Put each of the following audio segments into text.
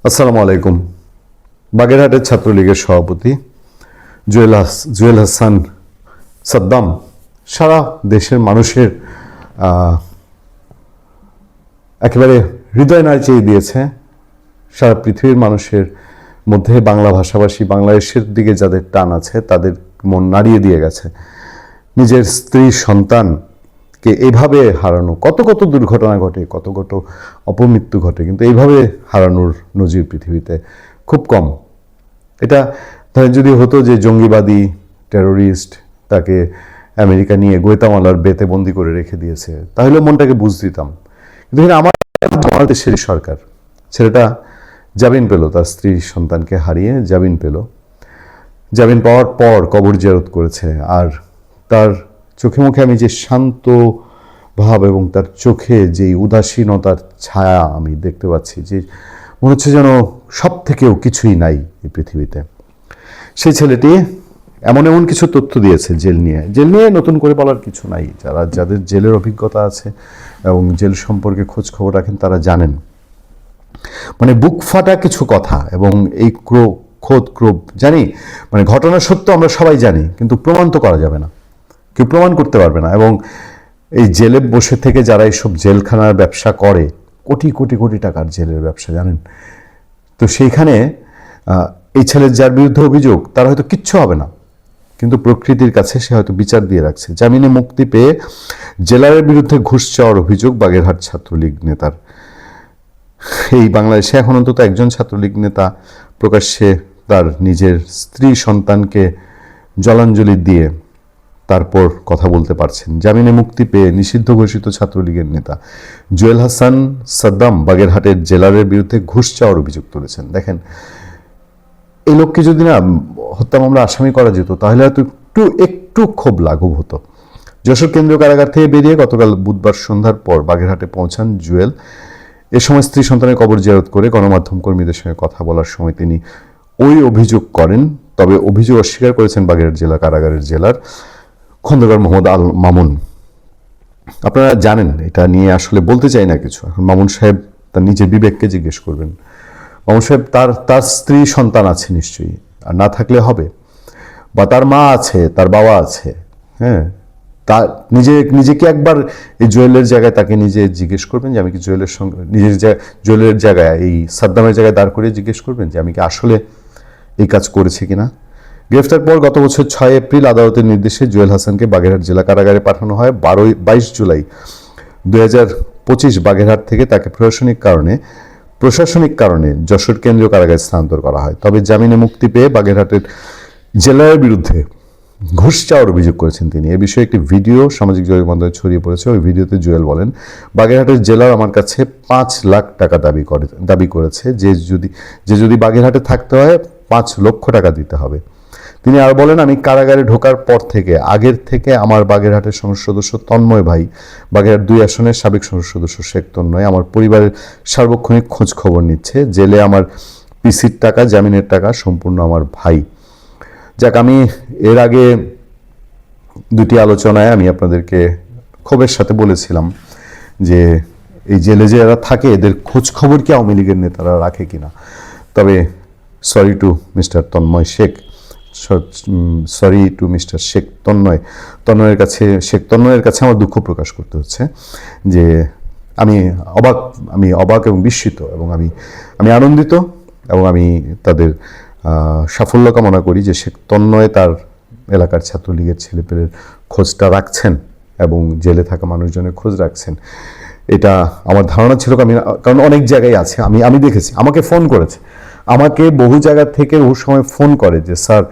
আসসালামু আলাইকুম। বাগেরহাটের ছাত্রলীগের সভাপতি জুয়েল হাসান সাদ্দাম সারা দেশের মানুষের একেবারে হৃদয় নাড়িয়ে দিয়েছে। সারা পৃথিবীর মানুষের মধ্যে বাংলা ভাষাভাষী বাংলাদেশের দিকে যাদের টান আছে তাদের মন নাড়িয়ে দিয়ে গেছে। নিজের স্ত্রী সন্তানকে এইভাবে হারানো, কত কত দুর্ঘটনা ঘটে, কত কত অপমৃত্যু ঘটে, কিন্তু এইভাবে হারানোর নজির পৃথিবীতে খুব কম। এটা ধরেন যদি হতো যে জঙ্গিবাদী টেরোরিস্ট তাকে আমেরিকা নিয়ে গোয়েতামালার বেতে বন্দি করে রেখে দিয়েছে, তাহলে মনটাকে বুঝ দিতাম। কিন্তু আমার দেশের সরকার, ছেলেটা জামিন পেল, তার স্ত্রী সন্তানকে হারিয়ে জামিন পেল। জামিন পাওয়ার পর কবর জিয়ারত করেছে, আর তার চোখে মুখে আমি যে শান্ত ভাব এবং তার চোখে যেই উদাসীনতার ছায়া আমি দেখতে পাচ্ছি, যে মনে হচ্ছে যেন সব থেকেও কিছুই নাই এই পৃথিবীতে। সেই ছেলেটি এমন এমন কিছু তথ্য দিয়েছে জেল নিয়ে নতুন করে বলার কিছু নাই। যাদের জেলের অভিজ্ঞতা আছে এবং জেল সম্পর্কে খোঁজ খবর রাখেন তারা জানেন, মানে বুক ফাটা কিছু কথা। এবং এই ক্রোধ জানি, মানে ঘটনা সত্য আমরা সবাই জানি, কিন্তু প্রমাণ তো করা যাবে না, কেউ প্রমাণ করতে পারবে না। এবং এই জেলে বসে থেকে যারা এইসব জেলখানার ব্যবসা করে, কোটি কোটি কোটি টাকার জেলের ব্যবসা, জানেন তো, সেইখানে এই ছেলের যার বিরুদ্ধে অভিযোগ তার হয়তো কিচ্ছু হবে না, কিন্তু প্রকৃতির কাছে সে হয়তো বিচার দিয়ে রাখছে। জামিনে মুক্তি পেয়ে জেলারের বিরুদ্ধে ঘুষ চাওয়ার অভিযোগ বাগেরহাট ছাত্রলীগ নেতার। এই বাংলাদেশে এখন অন্তত একজন ছাত্রলীগ নেতা প্রকাশ্যে তার নিজের স্ত্রী সন্তানকে জলাঞ্জলি দিয়ে তারপর কথা বলতে পারছেন। জামিনে মুক্তি পেয়ে নিষিদ্ধ ঘোষিত ছাত্রলীগের নেতা জুয়েল হাসান সাদ্দাম বাগেরহাটের জেলারের বিরুদ্ধে ঘুষ চাওয়ার অভিযোগ তুলেছেন। দেখেন, এই লোককে যদি না হত্যা মামলা আসামি করা যেত তাহলে হয়তো একটু ক্ষোভ লাঘব হতো। যশোর কেন্দ্রীয় কারাগার থেকে বেরিয়ে গতকাল বুধবার সন্ধ্যার পর বাগেরহাটে পৌঁছান জুয়েল। এ সময় স্ত্রী সন্তানের কবর জিয়ারত করে গণমাধ্যম কর্মীদের সঙ্গে কথা বলার সময় তিনি ওই অভিযোগ করেন। তবে অভিযোগ অস্বীকার করেছেন বাগেরহাট জেলা কারাগারের জেলার খন্দকার মোহাম্মদ আল মামুন। আপনারা জানেন, এটা নিয়ে আসলে বলতে চাই না কিছু। এখন মামুন সাহেব তার নিজের বিবেককে জিজ্ঞেস করবেন। মামুন সাহেব তার স্ত্রী সন্তান আছে নিশ্চয়ই, আর না থাকলে হবে, বা তার মা আছে, তার বাবা আছে, হ্যাঁ, তার নিজেকে একবার এই জুয়েলের জায়গায় তাকে নিজে জিজ্ঞেস করবেন যে আমি কি জুয়েলের সঙ্গে জুয়েলের জায়গায় এই সাদ্দামের জায়গায় দাঁড় করিয়ে জিজ্ঞেস করবেন যে আমি কি আসলে এই কাজ করেছি কিনা। গ্রেফতার পর গত বছর 6 এপ্রিল আদালতের নির্দেশে জুয়েল হাসানকে বাগেরহাট জেলা কারাগারে পাঠানো হয়। 22 জুলাই 2025 বাগেরহাট থেকে তাকে প্রশাসনিক কারণে যশোর কেন্দ্রীয় কারাগারে স্থানান্তর করা হয়। তবে জামিনে মুক্তি পেয়ে বাগেরহাটের জেলার বিরুদ্ধে ঘুষ চাওয়ার অভিযোগ করেছেন তিনি। এ বিষয়ে একটি ভিডিও সামাজিক যোগাযোগ মাধ্যমে ছড়িয়ে পড়েছে। ওই ভিডিওতে জুয়েল বলেন, বাগেরহাটের জেলার আমার কাছে 5 লাখ টাকা দাবি করেছে, যে যদি বাগেরহাটে থাকতে হয় 5 লক্ষ টাকা দিতে হবে। তিনি আর বলেন, আমি কারাগারে ঢোকার পর থেকে আগের থেকে আমার বাগেরহাটের সংসদ সদস্য তন্ময় ভাই, বাগেরহাট 2 আসনের সাবেক সংসদ সদস্য শেখ তন্ময় আমার পরিবারের সার্বক্ষণিক খোঁজ খবর নিচ্ছে। জেলে আমার পিসির টাকা, জামিনের টাকা সম্পূর্ণ আমার ভাই। যাক, আমি এর আগে 2টি আলোচনায় আমি আপনাদেরকে ক্ষোভের সাথে বলেছিলাম যে এই জেলে যারা থাকে এদের খোঁজ খবর কি আওয়ামী লীগের নেতারা রাখে কিনা। তবে সরি টু মিস্টার শেখ তন্ময়ের কাছে আমার দুঃখ প্রকাশ করতে হচ্ছে যে আমি অবাক এবং বিস্মিত, এবং আমি আনন্দিত, এবং আমি তাদের সাফল্য কামনা করি যে শেখ তন্ময় তার এলাকার ছাত্রলীগের ছেলেপেলের খোঁজটা রাখছেন এবং জেলে থাকা মানুষজনের খোঁজ রাখছেন। এটা আমার ধারণা ছিল, কারণ অনেক জায়গায় আছে, আমি দেখেছি, আমাকে ফোন করেছে, আমাকে বহু জায়গা থেকে বহু সময় ফোন করে যে স্যার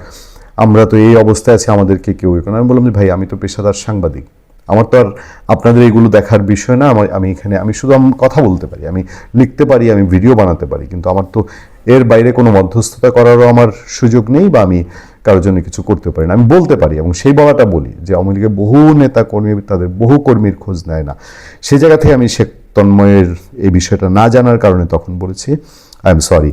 আমরা তো এই অবস্থায় আছি, আমাদেরকে কেউ এখন। আমি বললাম যে ভাই, আমি তো পেশাদার সাংবাদিক, আমার তো আর আপনাদের এগুলো দেখার বিষয় না। আমি শুধু কথা বলতে পারি, আমি লিখতে পারি, আমি ভিডিও বানাতে পারি, কিন্তু আমার তো এর বাইরে কোনো মধ্যস্থতা করারও আমার সুযোগ নেই, বা আমি কারোর জন্য কিছু করতে পারি না। আমি বলতে পারি, এবং সেই বলাটা বলি যে আওয়ামী লীগের বহু নেতা কর্মী তাদের বহু কর্মীর খোঁজ নেয় না। সেই জায়গা থেকে আমি শেখ তন্ময়ের এই বিষয়টা না জানার কারণে তখন বলেছি আই এম সরি।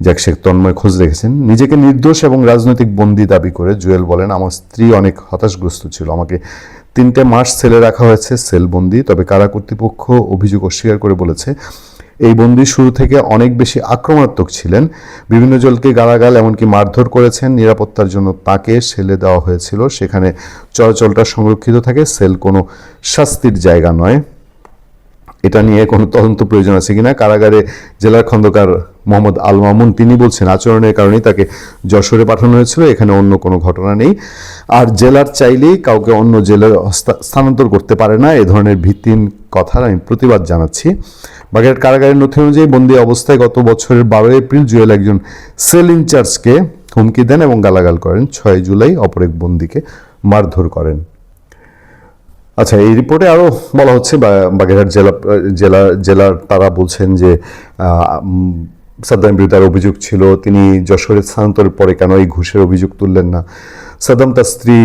যাক, শেখ তন্ময় খোঁজ রেখেছেন। নিজেকে নির্দোষ এবং রাজনৈতিক বন্দী দাবি করে জুয়েল বলেন, আমার স্ত্রী অনেক হতাশগ্রস্ত ছিল, আমাকে 3টে মাস সেলে রাখা হয়েছে, সেলবন্দি। তবে কারা কর্তৃপক্ষ অভিযোগ অস্বীকার করে বলেছে এই বন্দী শুরু থেকে অনেক বেশি আক্রমণাত্মক ছিলেন, বিভিন্ন জনকে গালাগাল এমনকি মারধর করেছেন। নিরাপত্তার জন্য তাকে সেলে দেওয়া হয়েছিল, সেখানে চলাচলটা সংরক্ষিত থাকে, সেল কোনো শাস্তির জায়গা নয়। এটা নিয়ে কোনো তদন্ত প্রয়োজন আছে কিনা কারাগারে জেলার খন্দকার মোহাম্মদ আল মামুন তিনি বলছেন, আচরণের কারণেই তাকে যশোরে পাঠানো হয়েছিল, এখানে অন্য কোনো ঘটনা নেই। আর জেলার চাইলেই কাউকে অন্য জেলায় স্থানান্তর করতে পারে না, এ ধরনের ভিত্তিহীন কথার আমি প্রতিবাদ জানাচ্ছি। বাগেরহাট কারাগারের নথি অনুযায়ী বন্দী অবস্থায় গত বছরের 12 এপ্রিল জুয়েল একজন সেল ইনচার্জকে হুমকি দেন এবং গালাগাল করেন। 6 জুলাই অপর এক বন্দীকে মারধর করেন। আচ্ছা, এই রিপোর্টে আরও বলা হচ্ছে বাগেরহাট জেলার তারা বলছেন যে সাদ্দামের বিরুদ্ধে অভিযোগ ছিল, তিনি যশোরে স্থানান্তরের পরে কেন এই ঘুষের অভিযোগ তুললেন না। সাদ্দাম তার স্ত্রী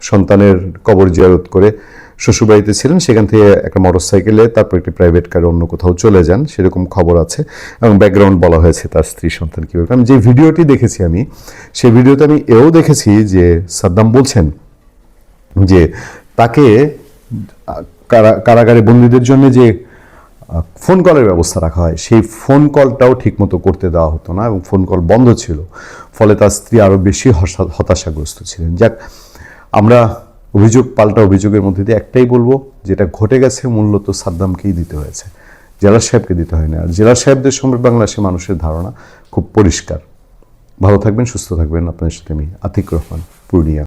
সন্তানের কবর জিয়ারত করে শ্বশুরবাড়িতে ছিলেন, সেখান থেকে একটা মোটরসাইকেলে তারপর একটি প্রাইভেট কারে অন্য কোথাও চলে যান, সেরকম খবর আছে এবং ব্যাকগ্রাউন্ড বলা হয়েছে তার স্ত্রী সন্তান কীভাবে। আমি যে ভিডিওটি দেখেছি সেই ভিডিওতে আমি এও দেখেছি যে সাদ্দাম বলছেন যে তাকে কারাগারে বন্দীদের জন্য যে ফোন কলের ব্যবস্থা রাখা হয়, সেই ফোন কলটাও ঠিকমতো করতে দেওয়া হতো না এবং ফোন কল বন্ধ ছিল, ফলে তার স্ত্রী আরও বেশি হতাশাগ্রস্ত ছিলেন। যাক, আমরা অভিযোগ পাল্টা অভিযোগের মধ্যে দিয়ে একটাই বলবো, যেটা ঘটে গেছে মূলত সাদ্দামকেই দিতে হয়েছে, জেলা সাহেবকে দিতে হয়নি। আর জেলা সাহেবদের সম্পর্কে বাংলাদেশের মানুষের ধারণা খুব পরিষ্কার। ভালো থাকবেন, সুস্থ থাকবেন। আপনাদের সাথে আমি আতিক রহমান, পূর্ণিয়া।